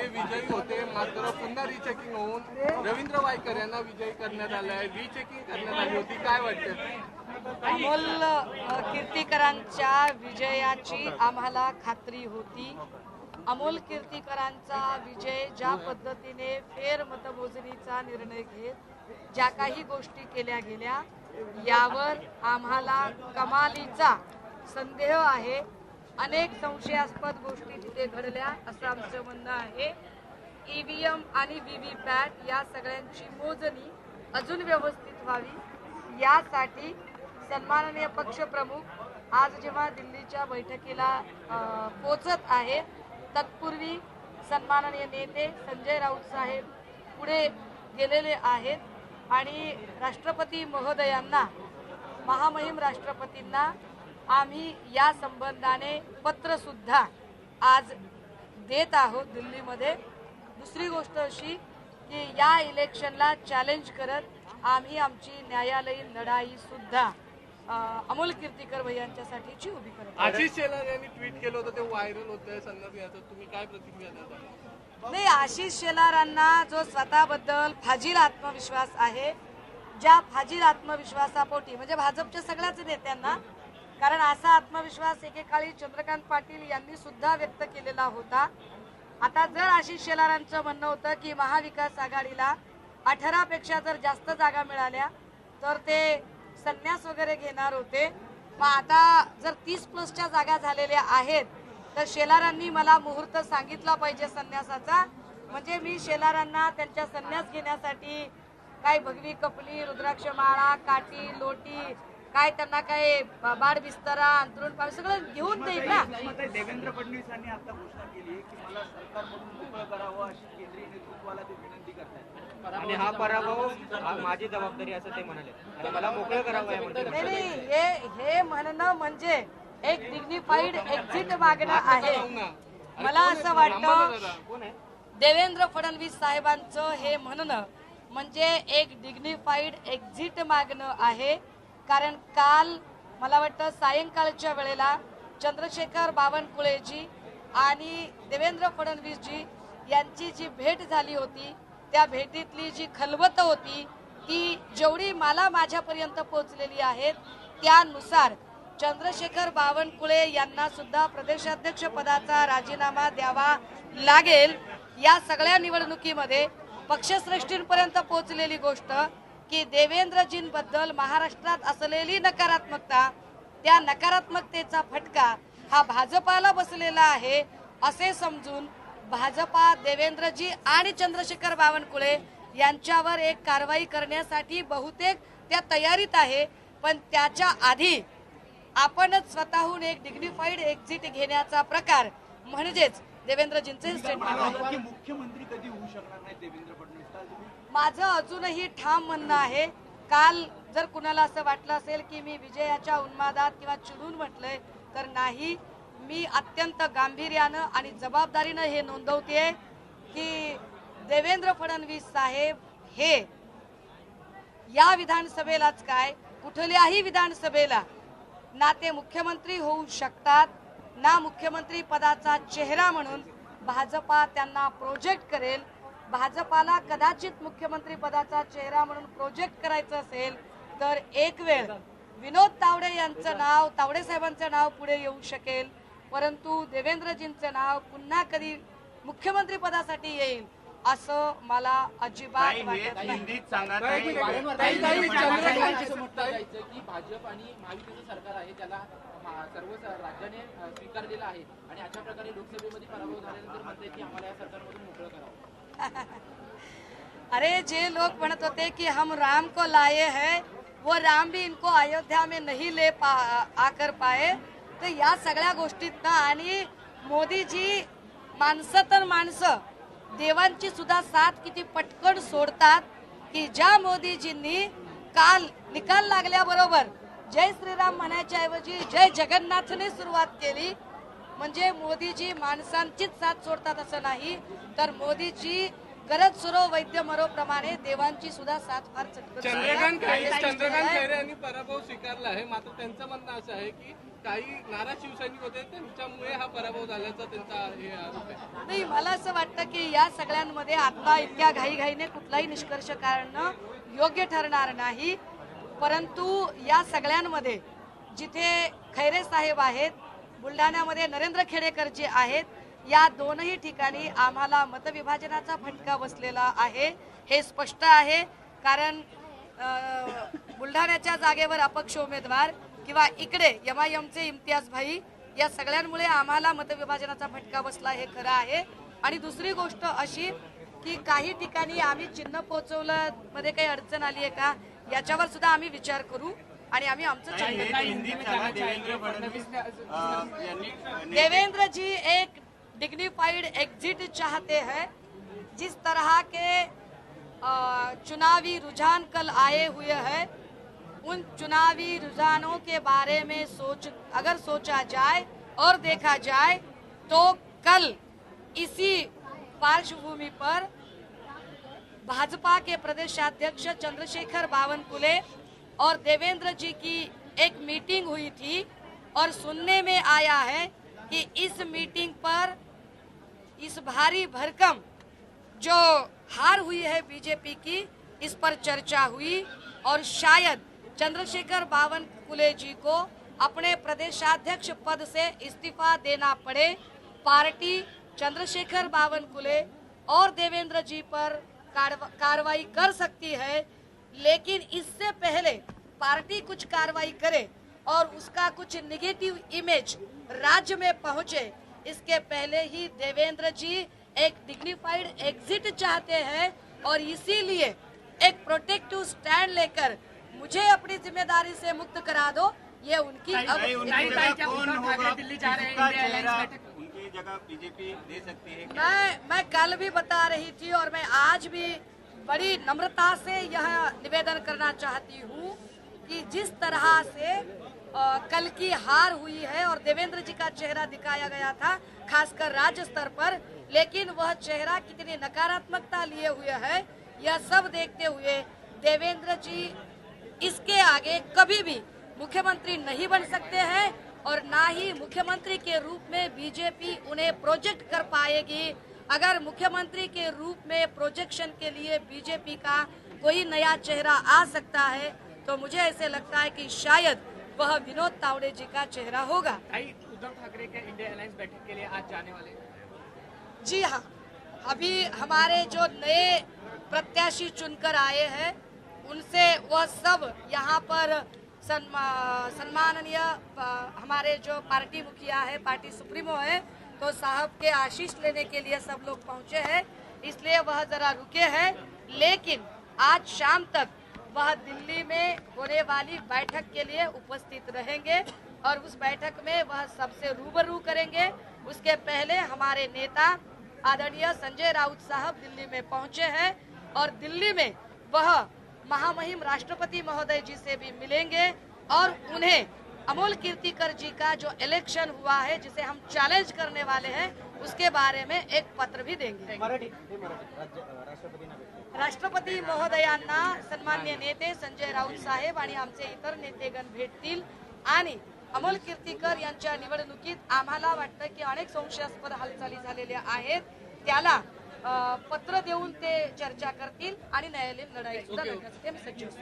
ते विजयी होते, मात्र पुन्हा रिचेकिंग होऊन रवींद्र वायकर यांना विजयी करण्यात आलंय, रिचेकिंग करण्यात आली होती. काय वाटतं? अमोल कीर्तीकरांच्या विजयाची आम्हाला खात्री होती. अमोल कीर्तीकरांचा विजय ज्या पद्धतीने फेर मतमोजणीचा निर्णय घेत ज्या काही गोष्टी केल्या गेल्या यावर आम्हाला कमालीचा संदेह आहे. अनेक संशयास्पद गोष्टी तिथे घडल्या असं आमचं म्हणणं आहे. ईव्हीएम आणि व्हीव्हीपॅट या सगळ्यांची मोजणी अजून व्यवस्थित व्हावी यासाठी सन्माननीय पक्षप्रमुख आज जेव्हा दिल्लीच्या बैठकीला पोहोचत आहे तत्पूर्वी सन्माननीय नेते संजय राऊत साहेब पुढे गेलेले आहेत आणि राष्ट्रपती महोदयांना महामहिम राष्ट्रपतींना आम्ही या संबंधाने पत्र सुद्धा आज देत आहोत दिल्लीमध्ये. दुसरी गोष्ट अशी की या इलेक्शनला चॅलेंज करत आम्ही आमची न्यायालयीन लढाई सुद्धा अमोल कीर्तीकर भैयांच्यासाठीची उभी करत. आशिष शेलार यांनी ट्विट केलं होतं, ते व्हायरल होतंय संदर्भ याचं तुम्ही काय प्रतिक्रिया देता? नाही, आशिष शेलारांना जो स्वतःबद्दल फाजील आत्मविश्वास आहे, ज्या फाजील आत्मविश्वासापोटी म्हणजे भाजपच्या सगळ्याच नेत्यांना, कारण असा आत्मविश्वास एकेकाळी चंद्रकांत पाटील यांनी सुद्धा व्यक्त केलेला होता. आता जर आशिष शेलारांचं म्हणणं होतं की महाविकास आघाडीला 18 पेक्षा जर जास्त जागा मिळाल्या तर ते संन्यास वगैरे घेणार होते. मग आता जर 30+ जागा झालेल्या आहेत तर शेलारांनी मला मुहूर्त सांगितला पाहिजे संन्यासाचा, म्हणजे मी शेलारांना त्यांच्या संन्यास घेण्यासाठी काय भगवी कपली, रुद्राक्ष माळा, काठी, लोटी, काय त्यांना काय बाड बिस्तरा, अंतरुण पाणी सगळं घेऊन देईल ना. देवेंद्र फडणवीस यांनी आता घोषणा केली की मला सरकारमधून मोकळं करावं अशी केंद्रीय नेतृत्वाला ते विनंती करतात आणि हा पराभव माझी जबाबदारी असं ते म्हणाले आणि मला मोकळं करावं. नाही, हे म्हणणं म्हणजे एक डिग्निफाईड एक्झिट मागणं आहे. मला असं वाटतं देवेंद्र फडणवीस साहेबांचं हे म्हणणं म्हणजे एक डिग्निफाईड एक्झिट मागणं आहे. कारण काल मला वाटतं सायंकाळच्या वेळेला चंद्रशेखर बावनकुळेजी आणि देवेंद्र फडणवीसजी यांची जी भेट झाली होती त्या भेटीतली जी खलबत होती ती जेवढी मला माझ्यापर्यंत पोहोचलेली आहेत त्यानुसार चंद्रशेखर बावनकुळे यांना सुद्धा प्रदेशाध्यक्ष पदाचा राजीनामा द्यावा लागेल. या सगळ्या निवडणुकीमध्ये पक्षश्रेष्ठींपर्यंत पोहोचलेली गोष्ट की देवेंद्रजींबद्दल महाराष्ट्रात असलेली नकारात्मकता, त्या नकारात्मकतेचा फटका हा भाजपाला बसलेला आहे असे समजून भाजपा देवेंद्रजी आणि चंद्रशेखर बावनकुळे यांच्यावर एक कारवाई करण्यासाठी बहुतेक त्या तयारीत आहे. पण त्याच्या आधी आपणच स्वतःहून एक डिग्निफाईड एक्झिट घेण्याचा प्रकार म्हणजेच देवेंद्रजींचे स्टेटमेंट आहे. मुख्यमंत्री कधी होऊ शकणार नाही देवेंद्र फडणवीस? माझं अजूनही ठाम म्हणणं आहे. काल जर कुणाला असं वाटलं असेल की मी विजयाच्या उन्मादात किंवा चिडून म्हटलंय तर नाही, मी अत्यंत गांभीर्यानं आणि जबाबदारीनं हे नोंदवते की देवेंद्र फडणवीस साहेब हे या विधानसभेलाच काय कुठल्याही विधानसभेला ना ते मुख्यमंत्री होऊ शकतात ना मुख्यमंत्री पदाचा चेहरा म्हणून भाजपा त्यांना प्रोजेक्ट करेल. भाजपाला कदाचित मुख्यमंत्री पदाचा चेहरा म्हणून प्रोजेक्ट करायचं असेल तर एक वेळ विनोद तावडे यांचं नाव, तावडे साहेबांचं नाव पुढे येऊ शकेल, परंतु देवेंद्रजींचं नाव पुन्हा कधी मुख्यमंत्री पदासाठी येईल असं मला अजिबात वाटत नाही. की भाजप आणि महायुतीचं सरकार आहे त्याला सर्व राज्याने स्वीकारलेलं आहे आणि अशा प्रकारे लोकसभेमध्ये पराभव झाल्यानंतर म्हणते की आम्हाला या सरकारमधून मोकळं करावं. अरे जे लोग म्हणत होते कि हम राम को लाए हैं वो राम भी इनको अयोध्या में नहीं आकर पाए, तर या सगळ्या गोष्टीत आणि मोदीजी माणसं तर माणसं देवांची सुद्धा साथ किती पटकन सोडतात की ज्या मोदीजींनी काल निकाल लागल्याबरोबर जय श्रीराम म्हणायच्या ऐवजी जय जगन्नाथने सुरुवात केली. म्हणजे मोदीजी माणसांचीच साथ सोडतात असं नाही, तर मोदीजी गरज सुरो वैद्य मरो प्रमाणे देवांची सुद्धा साथ फार चंद्रकांत खैरे यांनी पराभव स्वीकारला आहे. मात्र त्यांचं म्हणणं असं आहे की काही नाराज शिवसैनिक होते त्यांच्यामुळे हा पराभव झाल्याचा त्यांचा हे आरोप आहे. नाही, मला असं वाटतं की या सगळ्यांमध्ये आता इतक्या घाईघाईने कुठलाही निष्कर्ष काढणं योग्य ठरणार नाही. परंतु या सगळ्यांमध्ये जिथे खैरे साहेब आहेत, बुलढाण्यामध्ये नरेंद्र खेडेकर जे आहेत, या दोनही ठिकाणी आम्हाला मतविभाजनाचा फटका बसलेला आहे हे स्पष्ट आहे. कारण बुलढाण्याच्या जागेवर अपक्ष उमेदवार किंवा इकडे MIMचे इम्तियाज भाई, या सगळ्यांमुळे आम्हाला मतविभाजनाचा फटका बसला हे खरं आहे. आणि दुसरी गोष्ट अशी की काही ठिकाणी आम्ही चिन्ह पोहोचवलं मध्ये काही अडचण आली आहे का याच्यावर सुद्धा आम्ही विचार करू आणि आम्ही आमचं देवेंद्र जी एक डिग्निफाइड एग्जिट चाहते हैं. जिस तरह के चुनावी रुझान कल आए हुए हैं, उन चुनावी रुझानों के बारे में अगर सोचा जाए और देखा जाए तो कल इसी पार्श्वभूमि पर भाजपा के प्रदेशाध्यक्ष चंद्रशेखर बावनकुले और देवेंद्र जी की एक मीटिंग हुई थी और सुनने में आया है कि इस मीटिंग पर इस भारी भरकम जो हार हुई है बीजेपी की, इस पर चर्चा हुई और शायद चंद्रशेखर बावनकुले जी को अपने प्रदेशाध्यक्ष पद से इस्तीफा देना पड़े. पार्टी चंद्रशेखर बावनकुले और देवेंद्र जी पर कार्रवाई कर सकती है, लेकिन इससे पहले पार्टी कुछ कार्रवाई करे और उसका कुछ निगेटिव इमेज राज्य में पहुंचे, इसके पहले ही देवेंद्र जी एक डिग्निफाइड एग्जिट चाहते हैं और इसीलिए एक प्रोटेक्टिव स्टैंड लेकर मुझे अपनी जिम्मेदारी से मुक्त करा दो, ये उनकी दिल्ली जा रहे हैं, उनकी जगह बीजेपी दे सकती है. मैं कल भी बता रही थी और मैं आज भी बड़ी नम्रता से यह निवेदन करना चाहती हूँ कि जिस तरह से कल की हार हुई है और देवेंद्र जी का चेहरा दिखाया गया था खासकर राज्य स्तर पर, लेकिन वह चेहरा कितनी नकारात्मकता लिए हुए है, यह सब देखते हुए देवेंद्र जी इसके आगे कभी भी मुख्यमंत्री नहीं बन सकते हैं और ना ही मुख्यमंत्री के रूप में बीजेपी उन्हें प्रोजेक्ट कर पाएगी. अगर मुख्यमंत्री के रूप में प्रोजेक्शन के लिए बीजेपी का कोई नया चेहरा आ सकता है तो मुझे ऐसे लगता है कि शायद वह विनोद तावड़े जी का चेहरा होगा. उद्धव ठाकरे के इंडिया अलायंस बैठक के लिए आज जाने वाले? जी हाँ, अभी हमारे जो नए प्रत्याशी चुनकर आए हैं उनसे वह सब यहाँ पर सम्माननीय हमारे जो पार्टी मुखिया है, पार्टी सुप्रीमो है, तो साहब के आशीष लेने के लिए सब लोग पहुँचे हैं, इसलिए वह जरा रुके हैं. लेकिन आज शाम तक वह दिल्ली में होने वाली बैठक के लिए उपस्थित रहेंगे और उस बैठक में वह सबसे रूबरू करेंगे. उसके पहले हमारे नेता आदरणीय संजय राउत साहब दिल्ली में पहुंचे हैं और दिल्ली में वह महामहिम राष्ट्रपति महोदय जी से भी मिलेंगे और उन्हें अमोल कीर्तिकर जी का जो इलेक्शन हुआ है जिसे हम चॅलेंज करने वाले हैं उसके बारे में एक पत्र भी देंगे. राष्ट्रपती महोदयांना सन्मान्य नेते संजय राऊत साहेब आणि आमचे इतर नेतेगण भेटतील आणि अमोल कीर्तिकर यांच्या निवडणुकीत आम्हाला वाटतं की अनेक संशयास्पद हालचाली झालेल्या आहेत, त्याला पत्र देऊन ते चर्चा करतील आणि न्यायालयीन लढाई सुद्धा लढण्यासाठी आम्ही सज्ज असू.